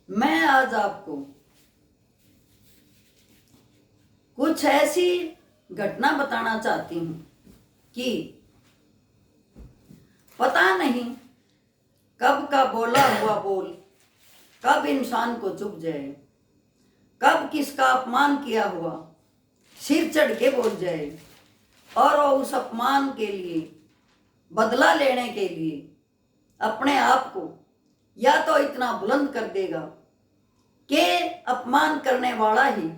मैं आज आपको कुछ ऐसी घटना बताना चाहती हूँ कि पता नहीं कब का बोला हुआ बोल कब इंसान को चुभ जाए, कब किसका अपमान किया हुआ सिर चढ़ के बोल जाए और वो उस अपमान के लिए बदला लेने के लिए अपने आप को या तो इतना बुलंद कर देगा कि अपमान करने वाला ही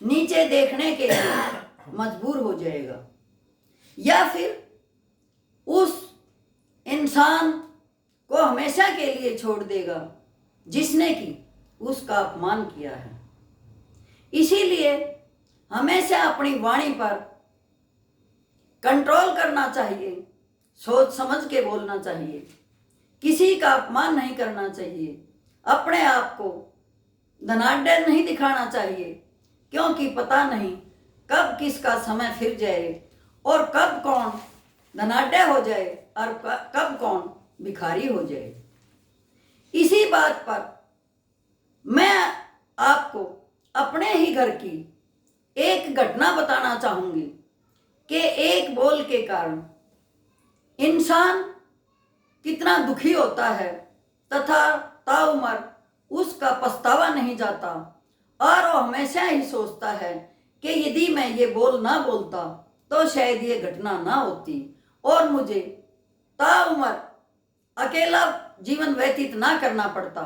नीचे देखने के लिए मजबूर हो जाएगा, या फिर उस इंसान को हमेशा के लिए छोड़ देगा जिसने कि उसका अपमान किया है। इसीलिए हमेशा अपनी वाणी पर कंट्रोल करना चाहिए, सोच समझ के बोलना चाहिए, किसी का अपमान नहीं करना चाहिए, अपने आप को धनाढ्य नहीं दिखाना चाहिए, क्योंकि पता नहीं कब किसका समय फिर जाए और कब कौन धनाढ्य हो जाए और कब कौन भिखारी हो जाए। इसी बात पर मैं आपको अपने ही घर की एक घटना बताना चाहूंगी कि एक बोल के कारण इंसान कितना दुखी होता है तथा ताउम्र उसका पछतावा नहीं जाता और वो हमेशा ही सोचता है कि यदि मैं ये बोल ना बोलता तो शायद ये घटना ना होती और मुझे ताउम्र अकेला जीवन व्यतीत ना करना पड़ता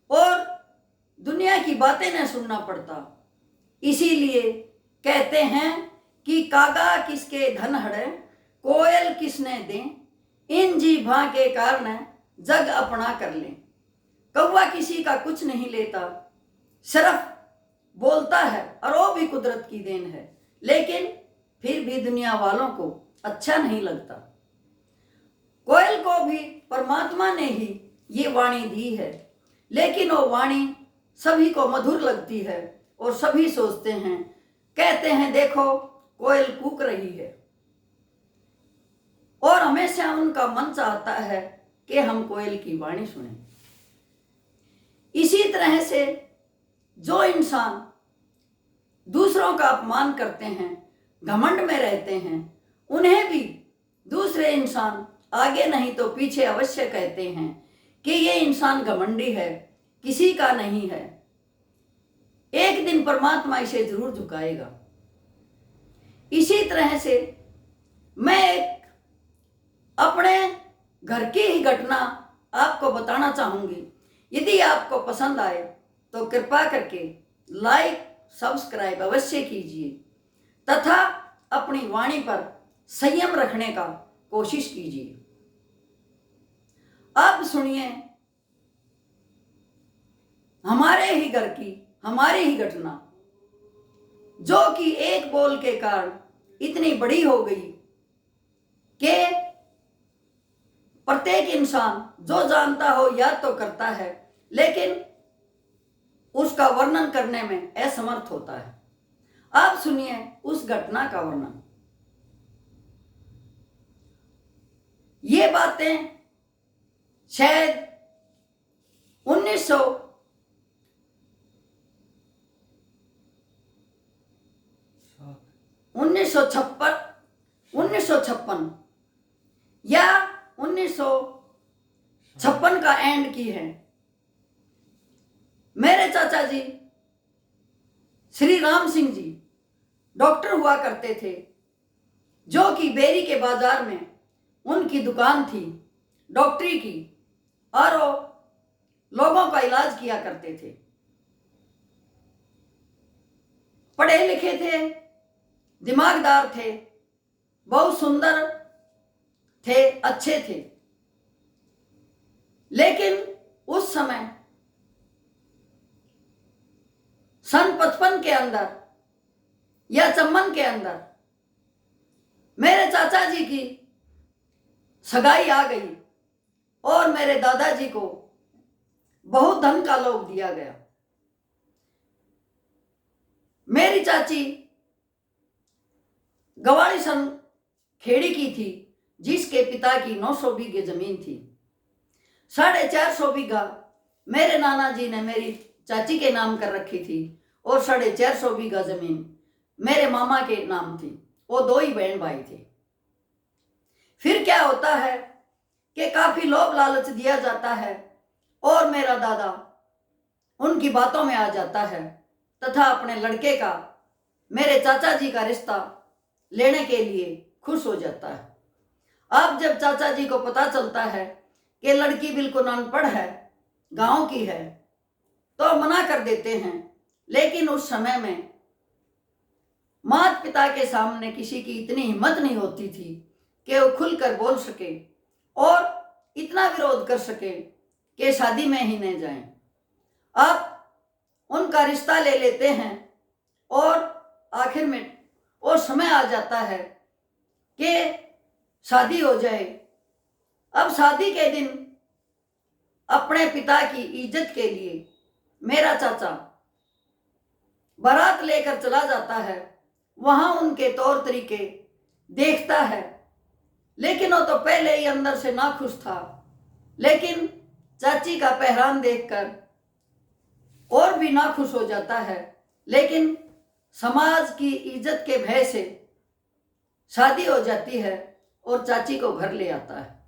और दुनिया की बातें न सुनना पड़ता। इसीलिए कहते हैं कि कागा किसके धन हड़े, कोयल किसने दे, इन जीभा के कारण जग अपना कर ले। कौवा किसी का कुछ नहीं लेता, सिर्फ बोलता है और वो भी कुदरत की देन है, लेकिन फिर भी दुनिया वालों को अच्छा नहीं लगता। कोयल को भी परमात्मा ने ही ये वाणी दी है, लेकिन वो वाणी सभी को मधुर लगती है और सभी सोचते हैं, कहते हैं देखो कोयल कूक रही है, और हमेशा उनका मन चाहता है कि हम कोयल की वाणी सुनें। इसी तरह से जो इंसान दूसरों का अपमान करते हैं, घमंड में रहते हैं, उन्हें भी दूसरे इंसान आगे नहीं तो पीछे अवश्य कहते हैं कि ये इंसान घमंडी है, किसी का नहीं है। एक दिन परमात्मा इसे जरूर झुकाएगा। इसी तरह से मैं एक अपने घर की ही घटना आपको बताना चाहूंगी। यदि आपको पसंद आए तो कृपा करके लाइक सब्सक्राइब अवश्य कीजिए तथा अपनी वाणी पर संयम रखने का कोशिश कीजिए। अब सुनिए हमारे ही घर की हमारी ही घटना, जो कि एक बोल के कारण इतनी बड़ी हो गई कि प्रत्येक इंसान जो जानता हो याद तो करता है, लेकिन उसका वर्णन करने में असमर्थ होता है। आप सुनिए उस घटना का वर्णन। ये बातें शायद 1956 या 1956 का एंड की है। मेरे चाचा जी श्री राम सिंह जी डॉक्टर हुआ करते थे, जो कि बेरी के बाजार में उनकी दुकान थी डॉक्टरी की, और वो लोगों का इलाज किया करते थे। पढ़े लिखे थे, दिमागदार थे, बहुत सुंदर थे, अच्छे थे, लेकिन उस समय सन 55 के अंदर या 54 के अंदर मेरे चाचा जी की सगाई आ गई और मेरे दादाजी को बहुत धन का लोभ दिया गया। मेरी चाची गवाड़ी सन खेड़ी की थी, जिसके पिता की 900 बीघे जमीन थी। 450 बीघा मेरे नाना जी ने मेरी चाची के नाम कर रखी थी और 450 बीघा जमीन मेरे मामा के नाम थी। वो 2 ही बहन भाई थे। फिर क्या होता है कि काफी लोभ लालच दिया जाता है और मेरा दादा उनकी बातों में आ जाता है तथा अपने लड़के का मेरे चाचा जी का रिश्ता लेने के लिए खुश हो जाता है। अब जब चाचा जी को पता चलता है कि लड़की बिल्कुल अनपढ़ है, गांव की है, तो मना कर देते हैं। लेकिन उस समय में माता पिता के सामने किसी की इतनी हिम्मत नहीं होती थी कि वो खुलकर बोल सके और इतना विरोध कर सके कि शादी में ही नहीं जाएं। अब उनका रिश्ता ले लेते हैं और आखिर में वो समय आ जाता है कि शादी हो जाए। अब शादी के दिन अपने पिता की इज्जत के लिए मेरा चाचा बारात लेकर चला जाता है। वहां उनके तौर तरीके देखता है, लेकिन वो तो पहले ही अंदर से नाखुश था। लेकिन चाची का पहरान देखकर और भी नाखुश हो जाता है, लेकिन समाज की इज्जत के भय से शादी हो जाती है और चाची को घर ले आता है।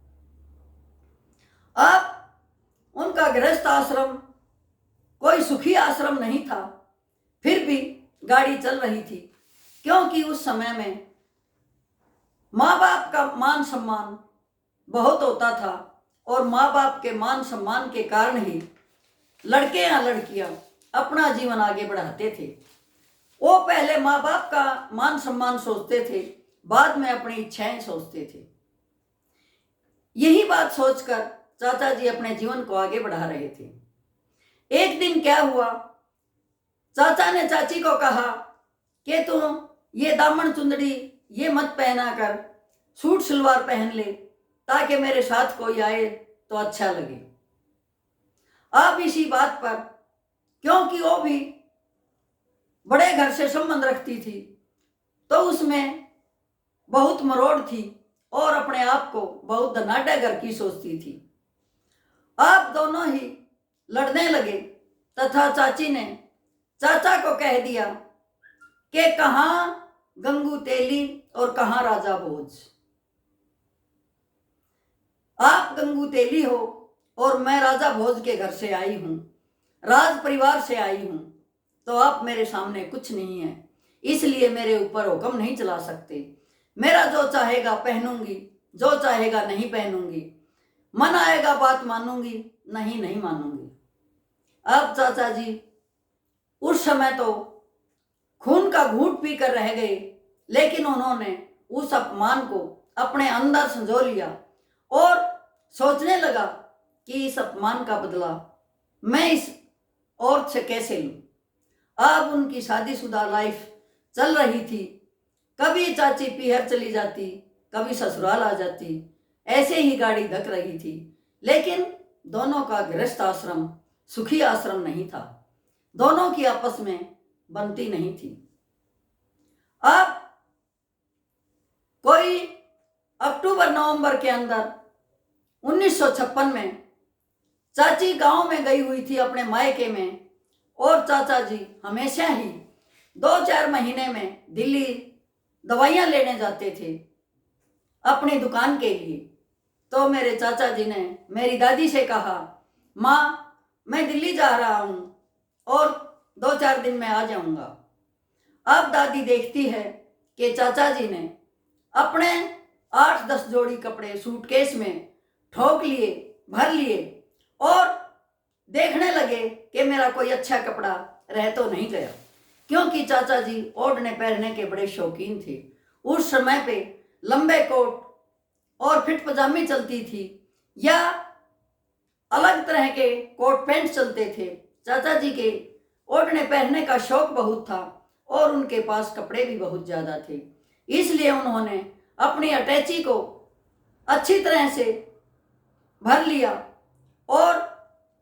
अब उनका गृहस्थ आश्रम कोई सुखी आश्रम नहीं था, फिर भी गाड़ी चल रही थी, क्योंकि उस समय में माँ बाप का मान सम्मान बहुत होता था और माँ बाप के मान सम्मान के कारण ही लड़के या लड़कियां अपना जीवन आगे बढ़ाते थे। वो पहले माँ बाप का मान सम्मान सोचते थे, बाद में अपनी इच्छाएं सोचते थे। यही बात सोचकर चाचा जी अपने जीवन को आगे बढ़ा रहे थे। एक दिन क्या हुआ, चाचा ने चाची को कहा कि तुम ये दामन चुंदड़ी ये मत पहना कर, सूट सलवार पहन ले ताकि मेरे साथ कोई आए तो अच्छा लगे। अब इसी बात पर, क्योंकि वो भी बड़े घर से संबंध रखती थी, तो उसमें बहुत मरोड़ थी और अपने आप को बहुत धनाढ़ घर की सोचती थी। अब दोनों ही लड़ने लगे तथा चाची ने चाचा को कह दिया कि कहाँ गंगू तेली और कहाँ राजा भोज। आप गंगू तेली हो और मैं राजा भोज के घर से आई हूं, राज परिवार से आई हूं, तो आप मेरे सामने कुछ नहीं है, इसलिए मेरे ऊपर हुक्म नहीं चला सकते। मेरा जो चाहेगा पहनूंगी, जो चाहेगा नहीं पहनूंगी, मन आएगा बात मानूंगी, नहीं नहीं मानूंगी। अब चाचा जी उस समय तो खून का घूंट पीकर रह गए, लेकिन उन्होंने उस अपमान को अपने अंदर संजो लिया और सोचने लगा कि इस अपमान का बदला मैं इस औरत से कैसे लूं। अब उनकी शादीशुदा लाइफ चल रही थी, कभी चाची पीहर चली जाती, कभी ससुराल आ जाती, ऐसे ही गाड़ी धक रही थी। लेकिन दोनों का गृहस्थ आश्रम सुखी आश्रम नहीं था, दोनों की आपस में बनती नहीं थी। अब कोई अक्टूबर नवंबर के अंदर 1956 में चाची गांव में गई हुई थी अपने मायके में, और चाचा जी हमेशा ही 2-4 महीने में दिल्ली दवाइयां लेने जाते थे अपनी दुकान के लिए। तो मेरे चाचा जी ने मेरी दादी से कहा, माँ मैं दिल्ली जा रहा हूं और 2-4 दिन में आ जाऊंगा। अब दादी देखती है कि चाचा जी ने अपने 8-10 जोड़ी कपड़े सूटकेस में ठोक लिए, भर लिए और देखने लगे कि मेरा कोई अच्छा कपड़ा रह तो नहीं गया, क्योंकि चाचा जी ओढ़ने पहनने के बड़े शौकीन थे। उस समय पे लंबे कोट और फिट पजामी चलती थी या अलग तरह के कोट पैंट चलते थे। चाचा जी के ओढ़ने पहनने का शौक बहुत था और उनके पास कपड़े भी बहुत ज़्यादा थे, इसलिए उन्होंने अपनी अटैची को अच्छी तरह से भर लिया। और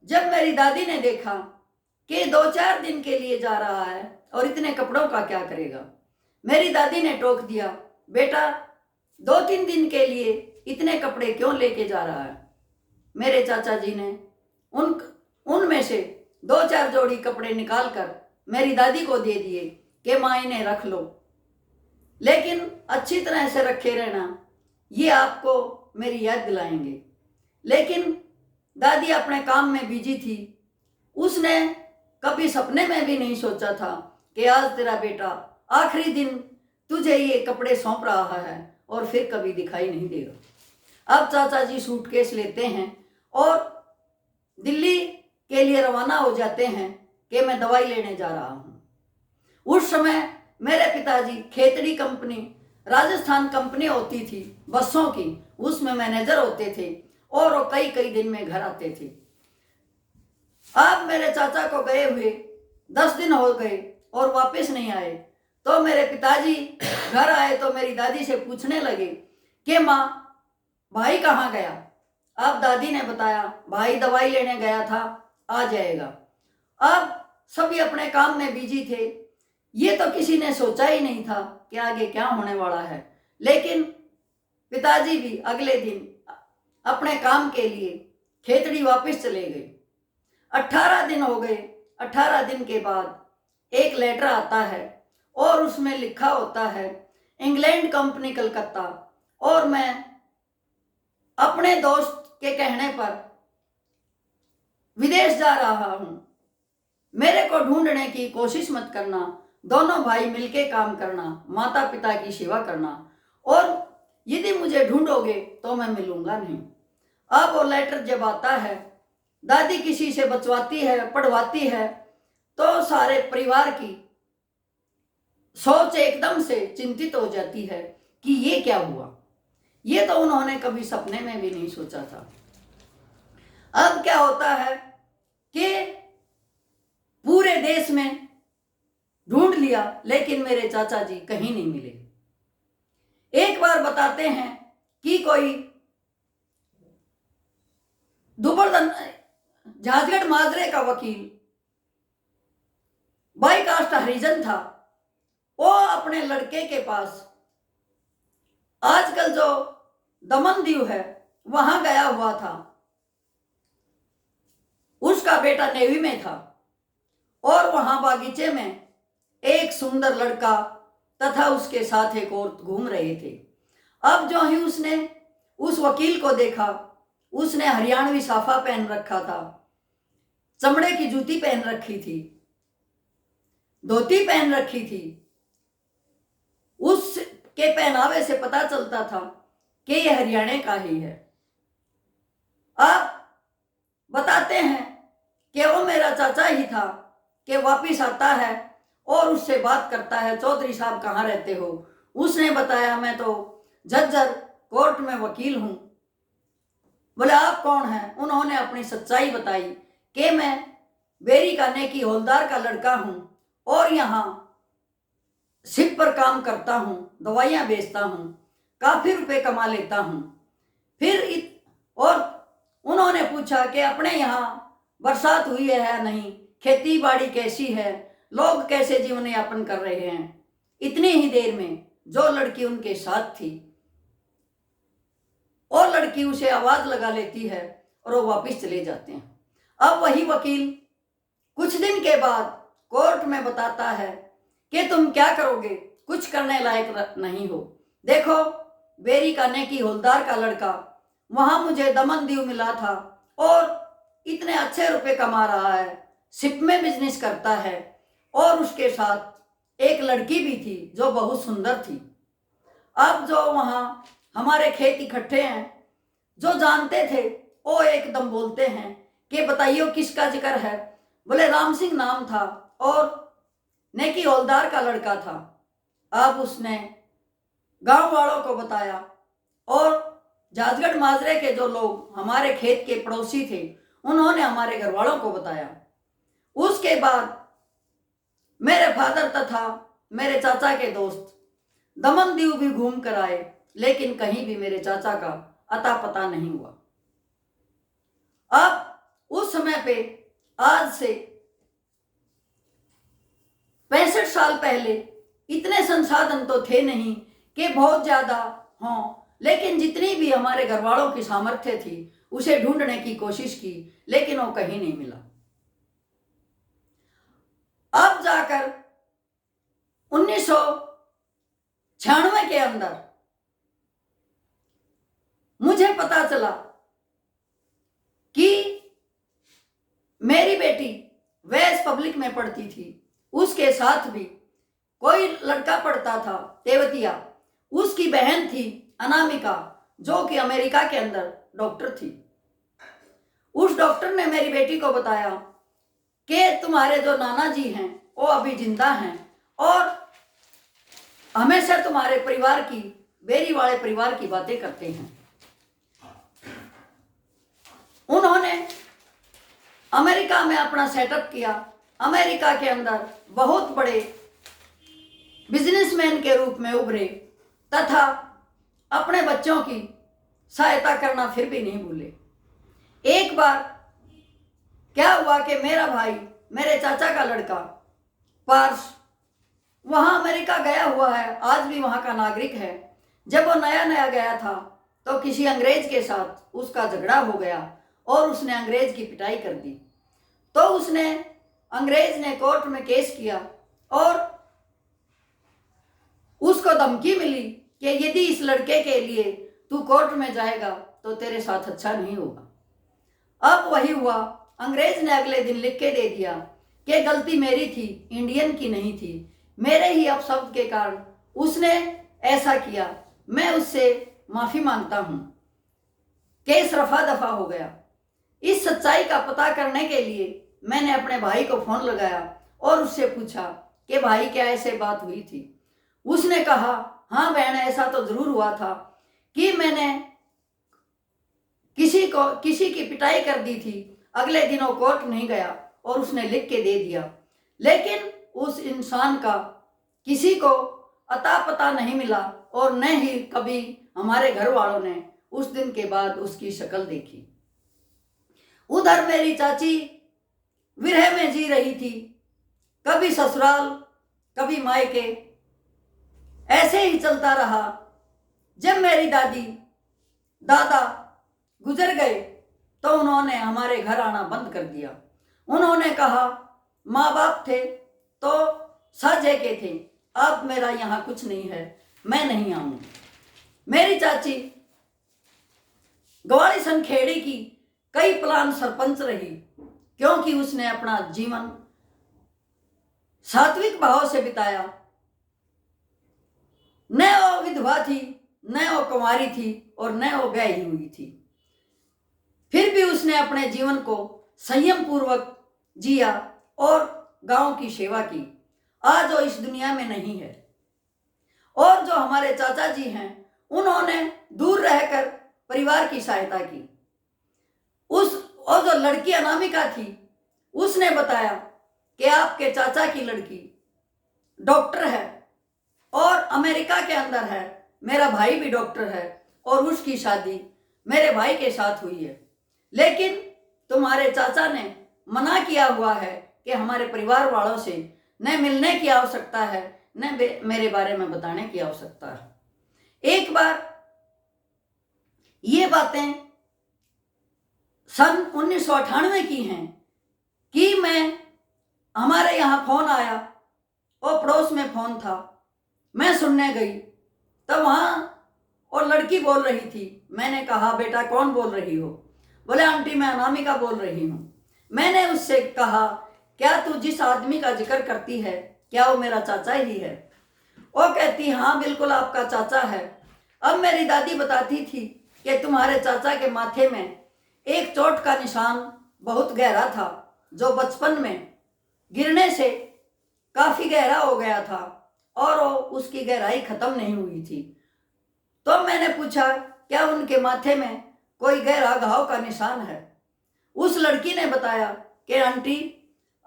जब मेरी दादी ने देखा कि 2-4 दिन के लिए जा रहा है और इतने कपड़ों का क्या करेगा, मेरी दादी ने टोक दिया, बेटा 2-3 दिन के लिए इतने कपड़े क्यों लेके जा रहा है। मेरे चाचा जी ने उन उनमें से 2-4 जोड़ी कपड़े निकालकर मेरी दादी को दे दिए कि माँ इन्हें रख लो, लेकिन अच्छी तरह से रखे रहना, ये आपको मेरी याद दिलाएंगे। लेकिन दादी अपने काम में बिजी थी। उसने कभी सपने में भी नहीं सोचा था कि आज तेरा बेटा आखिरी दिन तुझे ये कपड़े सौंप रहा है और फिर कभी दिखाई नहीं देगा। अब चाचा जी सूटकेस लेते हैं और दिल्ली के लिए रवाना हो जाते हैं कि मैं दवाई लेने जा रहा हूँ। उस समय मेरे पिताजी खेतड़ी कंपनी, राजस्थान कंपनी होती थी बसों की, उसमें मैनेजर होते थे और वो कई कई दिन में घर आते थे। अब मेरे चाचा को गए हुए 10 दिन हो गए और वापस नहीं आए, तो मेरे पिताजी घर आए तो मेरी दादी से पूछने लगे कि माँ भाई कहाँ गया। अब दादी ने बताया भाई दवाई लेने गया था, आ जाएगा। अब सभी अपने काम में बिजी थे। ये तो किसी ने सोचा ही नहीं था कि आगे क्या होने वाला है। लेकिन पिताजी भी अगले दिन अपने काम के लिए खेतड़ी वापस चले गए। 18 दिन हो गए। 18 दिन के बाद एक लेटर आता है और उसमें लिखा होता है इंग्लैंड कंपनी कलकत्ता, और मैं अपने दोस्त के कहने पर विदेश जा रहा हूँ। मेरे को ढूंढने की कोशिश मत करना, दोनों भाई मिलके काम करना, माता पिता की सेवा करना, और यदि मुझे ढूंढोगे तो मैं मिलूंगा नहीं। अब वो लेटर जब आता है, दादी किसी से बचवाती है, पढ़वाती है, तो सारे परिवार की सोच एकदम से चिंतित हो जाती है कि ये क्या हुआ। ये तो उन्होंने कभी सपने में भी नहीं सोचा था। अब क्या होता है कि पूरे देश में ढूंढ लिया, लेकिन मेरे चाचा जी कहीं नहीं मिले। एक बार बताते हैं कि कोई दुबरदन झाजगढ़ माजरे का वकील बाई कास्ट हरिजन था। वो अपने लड़के के पास आजकल जो दमन दीव है वहां गया हुआ था। उसका बेटा नेवी में था और वहां बागीचे में एक सुंदर लड़का तथा उसके साथ एक और घूम रहे थे। अब जो ही उसने उस वकील को देखा, उसने हरियाणवी साफा पहन रखा था, चमड़े की जूती पहन रखी थी, धोती पहन रखी थी। उसके पहनावे से पता चलता था कि यह हरियाणा का ही है। अब बताते हैं कि वो मेरा चाचा ही था कि वापिस आता है और उससे बात करता है, चौधरी साहब कहाँ रहते हो। उसने बताया मैं तो झज्जर कोर्ट में वकील हूँ। बोले आप कौन हैं। उन्होंने अपनी सच्चाई बताई कि मैं बेरी का नेकी हौलदार का लड़का हूँ और यहाँ शिप पर काम करता हूँ, दवाइयाँ बेचता हूँ, काफ़ी रुपए कमा लेता हूँ। और उन्होंने पूछा कि अपने यहाँ बरसात हुई है या नहीं, खेती बाड़ी कैसी है, लोग कैसे जीवन यापन कर रहे हैं। इतनी ही देर में जो लड़की उनके साथ थी और लड़की उसे आवाज लगा लेती है और वो वापस चले जाते हैं। अब वही वकील कुछ दिन के बाद कोर्ट में बताता है कि तुम क्या करोगे, कुछ करने लायक नहीं हो। देखो बेरी का नेकी हौलदार का लड़का वहां मुझे दमन दीव मिला था और इतने अच्छे रुपए कमा रहा है, शिप में बिजनेस करता है और उसके साथ एक लड़की भी थी जो बहुत सुंदर थी। अब जो वहां हमारे खेत इकट्ठे हैं, जो जानते थे वो एकदम बोलते हैं कि बताइए किसका जिक्र है। बोले राम सिंह नाम था और नेकी हौलदार का लड़का था। अब उसने गांव वालों को बताया और झाजगढ़ माजरे के जो लोग हमारे खेत के पड़ोसी थे उन्होंने हमारे घर वालों को बताया। उसके बाद मेरे फादर तथा मेरे चाचा के दोस्त दमन दीव भी घूम कर आए, लेकिन कहीं भी मेरे चाचा का अता पता नहीं हुआ। अब उस समय पे आज से 65 साल पहले इतने संसाधन तो थे नहीं कि बहुत ज्यादा हों, लेकिन जितनी भी हमारे घर वालों की सामर्थ्य थी उसे ढूंढने की कोशिश की, लेकिन वो कहीं नहीं मिला। अब जाकर 1996 के अंदर मुझे पता चला कि मेरी बेटी वेस पब्लिक में पढ़ती थी, उसके साथ भी कोई लड़का पढ़ता था, तेवतिया। उसकी बहन थी अनामिका, जो कि अमेरिका के अंदर डॉक्टर थी। उस डॉक्टर ने मेरी बेटी को बताया कि तुम्हारे जो नाना जी हैं वो अभी जिंदा हैं और हमेशा तुम्हारे परिवार की, बेरी वाले परिवार की बातें करते हैं। उन्होंने अमेरिका में अपना सेटअप किया। अमेरिका के अंदर बहुत बड़े बिजनेसमैन के रूप में उभरे तथा अपने बच्चों की सहायता करना फिर भी नहीं भूले। एक बार क्या हुआ कि मेरा भाई, मेरे चाचा का लड़का पार्स, वहाँ अमेरिका गया हुआ है, आज भी वहाँ का नागरिक है। जब वो नया नया गया था तो किसी अंग्रेज के साथ उसका झगड़ा हो गया और उसने अंग्रेज की पिटाई कर दी। तो अंग्रेज ने कोर्ट में केस किया और उसको धमकी मिली कि यदि इस लड़के के लिए तू कोर्ट में जाएगा तो तेरे साथ अच्छा नहीं होगा। अब वही हुआ, अंग्रेज ने अगले दिन लिख के दे दिया कि गलती मेरी थी, इंडियन की नहीं थी, मेरे ही अपशब्द के कारण उसने ऐसा किया, मैं उससे माफी मांगता हूं। केस रफा दफा हो गया। इस सच्चाई का पता करने के लिए मैंने अपने भाई को फोन लगाया और उससे पूछा कि भाई क्या ऐसे बात हुई थी। उसने कहा, हाँ बहन, ऐसा तो जरूर हुआ था कि मैंने किसी की पिटाई कर दी थी। अगले दिन वो कोर्ट नहीं गया और उसने लिख के दे दिया, लेकिन उस इंसान का किसी को अता पता नहीं मिला और न ही कभी हमारे घर वालों ने उस दिन के बाद उसकी शक्ल देखी। उधर मेरी चाची विरह में जी रही थी, कभी ससुराल कभी मायके, ऐसे ही चलता रहा। जब मेरी दादा गुजर गए तो उन्होंने हमारे घर आना बंद कर दिया। उन्होंने कहा, माँ बाप थे तो साझे के थे, अब मेरा यहाँ कुछ नहीं है, मैं नहीं आऊँगी। मेरी चाची गवाली संखेड़ी की कई प्लान सरपंच रही, क्योंकि उसने अपना जीवन सात्विक भाव से बिताया। न वो विधवा थी, न वो कुंवारी थी और न वो ब्याही हुई थी। फिर भी उसने अपने जीवन को संयम पूर्वक जिया और गांव की सेवा की। आज वो इस दुनिया में नहीं है। और जो हमारे चाचा जी हैं, उन्होंने दूर रहकर परिवार की सहायता की। और जो लड़की अनामिका थी, उसने बताया कि आपके चाचा की लड़की डॉक्टर है और अमेरिका के अंदर है, मेरा भाई भी डॉक्टर है और उसकी शादी मेरे भाई के साथ हुई है, लेकिन तुम्हारे चाचा ने मना किया हुआ है कि हमारे परिवार वालों से न मिलने की आवश्यकता है, न मेरे बारे में बताने की आवश्यकता है। एक बार ये बातें सन 1998 की हैं कि हमारे यहाँ फोन आया और पड़ोस में फोन था। मैं सुनने गई तो वहाँ और लड़की बोल रही थी। मैंने कहा, बेटा कौन बोल रही हो? बोले, आंटी मैं अनामिका बोल रही हूँ। मैंने उससे कहा, क्या तू जिस आदमी का जिक्र करती है क्या वो मेरा चाचा ही है? वो कहती, हाँ बिल्कुल आपका चाचा है। अब मेरी दादी बताती थी कि तुम्हारे चाचा के माथे में एक चोट का निशान बहुत गहरा था, जो बचपन में गिरने से काफी गहरा हो गया था और वो उसकी गहराई खत्म नहीं हुई थी। तो मैंने पूछा, क्या उनके माथे में कोई गहरा घाव का निशान है? उस लड़की ने बताया कि आंटी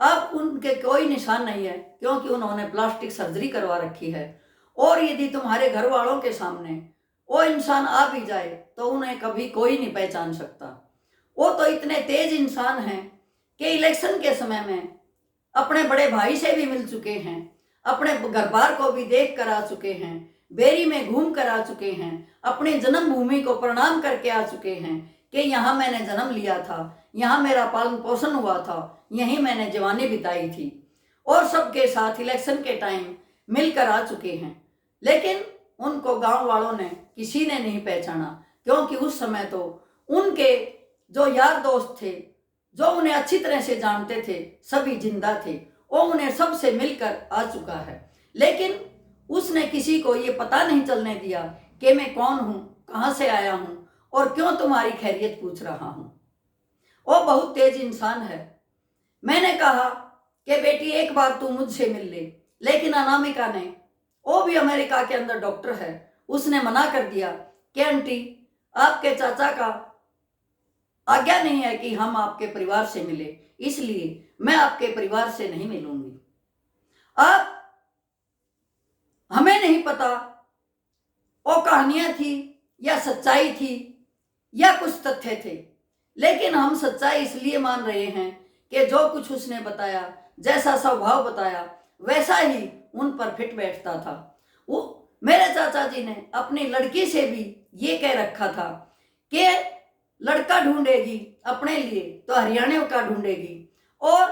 अब उनके कोई निशान नहीं है, क्योंकि उन्होंने प्लास्टिक सर्जरी करवा रखी है और यदि तुम्हारे घर वालों के सामने वो इंसान आ भी जाए तो उन्हें कभी कोई नहीं पहचान सकता। वो तो इतने तेज इंसान हैं कि इलेक्शन के समय में अपने बड़े भाई से भी मिल चुके हैं, अपने घर बार को भी देख कर आ चुके हैं, बेरी में घूम कर आ चुके हैं, अपनी जन्मभूमि को प्रणाम करके आ चुके हैं कि यहाँ मैंने जन्म लिया था, यहाँ मेरा पालन पोषण हुआ था, यहीं मैंने जवानी बिताई थी और सबके साथ इलेक्शन के टाइम मिलकर आ चुके हैं। लेकिन उनको गांव वालों ने किसी ने नहीं पहचाना, क्योंकि उस समय तो उनके जो यार दोस्त थे, जो उन्हें अच्छी तरह से जानते थे, सभी जिंदा थे। वो उन्हें सबसे मिलकर आ चुका है, लेकिन उसने किसी को ये पता नहीं चलने दिया कि मैं कौन हूँ, कहाँ से आया हूँ और क्यों तुम्हारी खैरियत पूछ रहा हूँ। वो बहुत तेज इंसान है। मैंने कहा कि बेटी एक बार तू मुझसे मिल ले, लेकिन अनामिका ने, वो भी अमेरिका के अंदर डॉक्टर है, उसने मना कर दिया कि आंटी आपके चाचा का आज्ञा नहीं है कि हम आपके परिवार से मिले, इसलिए मैं आपके परिवार से नहीं मिलूंगी। अब हमें नहीं पता वो कहानियां थी या सच्चाई थी या कुछ तथ्य थे, लेकिन हम सच्चाई इसलिए मान रहे हैं कि जो कुछ उसने बताया, जैसा स्वभाव बताया, वैसा ही उन पर फिट बैठता था। वो मेरे चाचा जी ने अपनी लड़की से भी ये कह रखा था कि लड़का ढूंढेगी अपने लिए तो हरियाणा का ढूंढेगी, और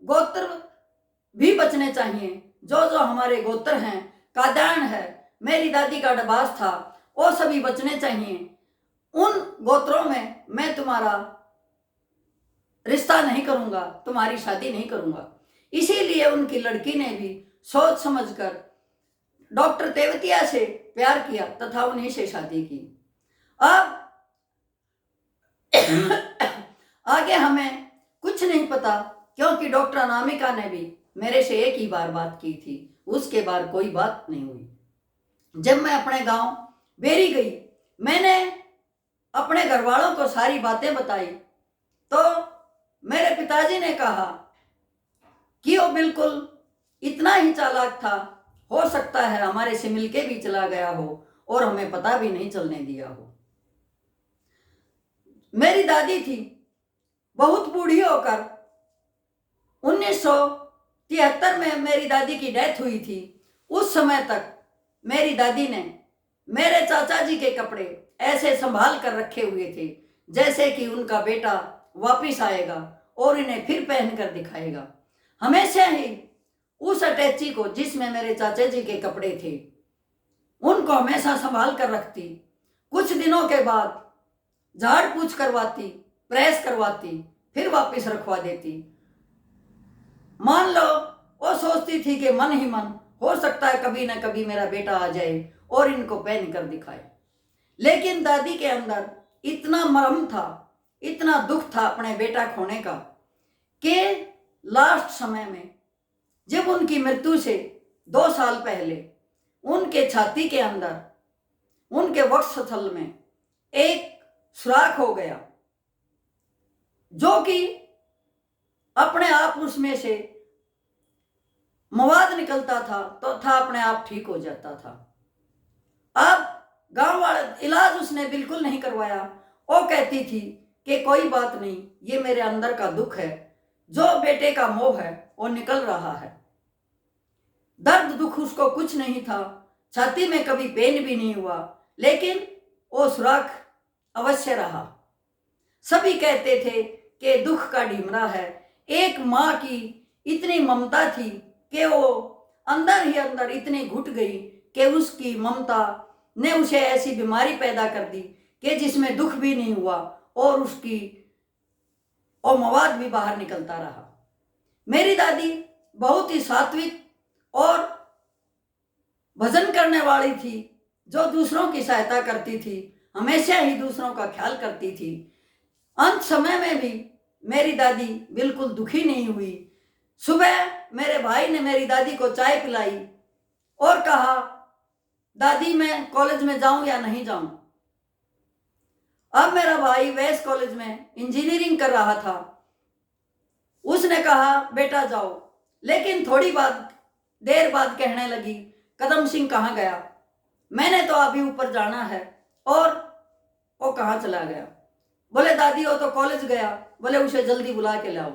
गोत्र भी बचने चाहिए। जो जो हमारे गोत्र हैं, कादान है, मेरी दादी का डबास था, वो सभी बचने चाहिए। उन गोत्रों में मैं तुम्हारा रिश्ता नहीं करूंगा, तुम्हारी शादी नहीं करूंगा। इसीलिए उनकी लड़की ने भी सोच समझकर डॉक्टर तेवतिया से प्यार किया तथा उन्हीं से शादी की। अब आगे हमें कुछ नहीं पता, क्योंकि डॉक्टर अनामिका ने भी मेरे से एक ही बार बात की थी, उसके बाद कोई बात नहीं हुई। जब मैं अपने गांव बेरी गई, मैंने अपने घर वालों को सारी बातें बताई, तो मेरे पिताजी ने कहा कि वो बिल्कुल इतना ही चालाक था, हो सकता है हमारे से मिलके भी चला गया हो और हमें पता भी नहीं चलने दिया हो। मेरी दादी थी, बहुत बूढ़ी होकर 1973 में मेरी दादी की डेथ हुई थी। उस समय तक मेरी दादी ने मेरे चाचा जी के कपड़े ऐसे संभाल कर रखे हुए थे जैसे कि उनका बेटा वापिस आएगा और इन्हें फिर पहन कर दिखाएगा। हमेशा ही उस अटैची को, जिसमें मेरे चाचा जी के कपड़े थे, उनको हमेशा संभाल कर रखती। कुछ दिनों के बाद झाड़ पूछ करवाती, प्रेस करवाती, फिर वापस रखवा देती। मान लो वो सोचती थी कि मन ही मन हो सकता है कभी ना कभी मेरा बेटा आ जाए और इनको पहन कर दिखाए। लेकिन दादी के अंदर इतना मरम था, इतना दुख था अपने बेटा खोने का, कि लास्ट समय में जब उनकी मृत्यु से 2 साल पहले उनके छाती के अंदर, उनके वक्षस्थल में एक सुराख हो गया, जो कि अपने आप उसमें से मवाद निकलता था तो था अपने आप ठीक हो जाता था। अब गांव वाले इलाज उसने बिल्कुल नहीं करवाया। वो कहती थी कि कोई बात नहीं, ये मेरे अंदर का दुख है, जो बेटे का मोह है वो निकल रहा है। दर्द दुख उसको कुछ नहीं था, छाती में कभी पेन भी नहीं हुआ, लेकिन वो सुराख अवश्य रहा। सभी कहते थे कि दुख का ढीमरा है। एक माँ की इतनी ममता थी कि वो अंदर ही अंदर इतनी घुट गई कि उसकी ममता ने उसे ऐसी बीमारी पैदा कर दी कि जिसमें दुख भी नहीं हुआ और उसकी और मवाद भी बाहर निकलता रहा। मेरी दादी बहुत ही सात्विक और भजन करने वाली थी, जो दूसरों की सहायता करती थी, हमेशा ही दूसरों का ख्याल करती थी। अंत समय में भी मेरी दादी बिल्कुल दुखी नहीं हुई। सुबह मेरे भाई ने मेरी दादी को चाय पिलाई और कहा, दादी मैं कॉलेज में जाऊं या नहीं जाऊं। अब मेरा भाई वेस्ट कॉलेज में इंजीनियरिंग कर रहा था। उसने कहा बेटा जाओ, लेकिन थोड़ी देर बाद कहने लगी, कदम सिंह कहाँ गया? मैंने तो अभी ऊपर जाना है। और वो कहाँ चला गया? बोले दादी वो तो कॉलेज गया। बोले उसे जल्दी बुला के लाओ।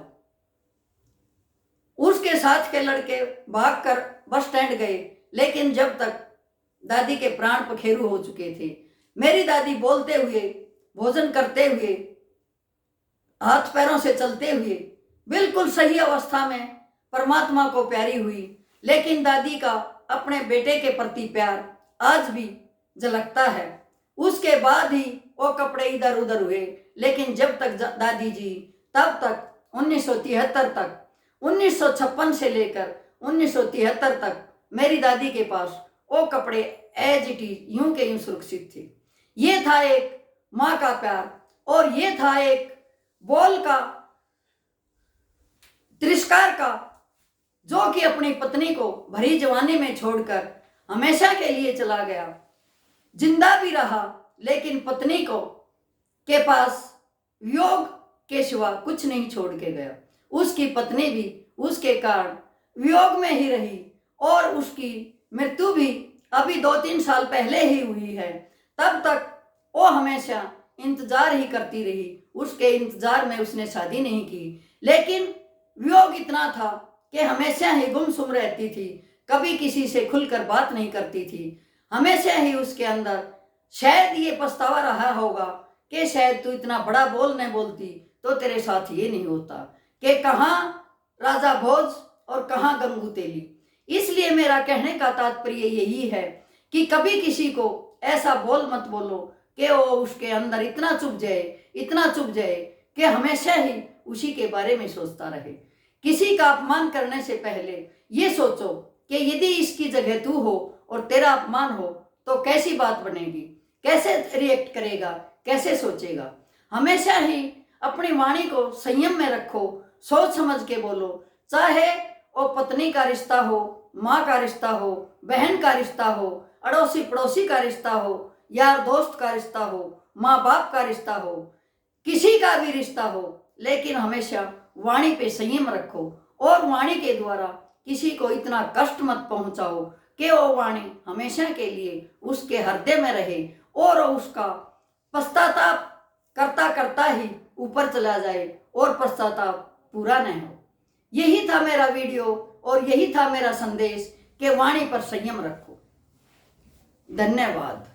उसके साथ के लड़के भागकर बस स्टैंड गए, लेकिन जब तक दादी के प्राण पखेरु हो चुके थे। मेरी दादी बोलते हुए, भोजन करते हुए हाथ पैरों से चलते हुए बिल्कुल सही अवस्था में परमात्मा को प्यारी हुई, लेकिन दादी का अपने बेटे के प्रति प्यार आज भी झलकता है। उसके बाद ही वो कपड़े इधर उधर हुए, लेकिन जब तक दादी जी तब तक 1973 तक, 1956 से लेकर 1973 तक मेरी दादी के पास वो कपड़े एज इट इज यूं के यूं सुरक्षित थे। ये था एक माँ का प्यार, और ये था एक बोल का, तिरस्कार का, जो कि अपनी पत्नी को भरी जवानी में छोड़कर हमेशा के लिए चला गया। जिंदा भी रहा, लेकिन पत्नी को के पास वियोग के सिवा कुछ नहीं छोड़ के गया। उसकी पत्नी भी उसके कारण वियोग में ही रही, और उसकी मृत्यु भी अभी 2-3 साल पहले ही हुई है। तब तक वो हमेशा इंतजार ही करती रही। उसके इंतजार में उसने शादी नहीं की, लेकिन वियोग इतना था कि हमेशा ही गुमसुम रहती थी, कभी किसी से खुलकर बात नहीं करती थी। हमेशा ही उसके अंदर शायद ये पछतावा रहा होगा कि शायद तू इतना बड़ा बोल नहीं बोलती तो तेरे साथ ये नहीं होता, कि कहाँ राजा भोज और कहाँ गंगू तेली। इसलिए मेरा कहने का तात्पर्य यही है कि कभी किसी को ऐसा बोल मत बोलो कि वो उसके अंदर इतना चुभ जाए कि हमेशा ही उसी के बारे में सोचता रहे। किसी का अपमान करने से पहले ये सोचो कि यदि इसकी जगह तू हो और तेरा अपमान हो तो कैसी बात बनेगी, कैसे रिएक्ट करेगा, कैसे सोचेगा। हमेशा ही अपनी वाणी को संयम में रखो, सोच समझ के बोलो, चाहे वो पत्नी का रिश्ता हो, माँ का रिश्ता हो, बहन का रिश्ता हो, अड़ोसी पड़ोसी का रिश्ता हो, यार दोस्त का रिश्ता हो, माँ बाप का रिश्ता हो, किसी का भी रिश्ता हो, लेकिन हमेशा वाणी पे संयम रखो, और वाणी के द्वारा किसी को इतना कष्ट मत पहुंचाओ कि वो वाणी हमेशा के लिए उसके हृदय में रहे और उसका पश्चाताप करता करता ही ऊपर चला जाए और पश्चाताप पूरा न हो। यही था मेरा वीडियो और यही था मेरा संदेश कि वाणी पर संयम रखो। धन्यवाद।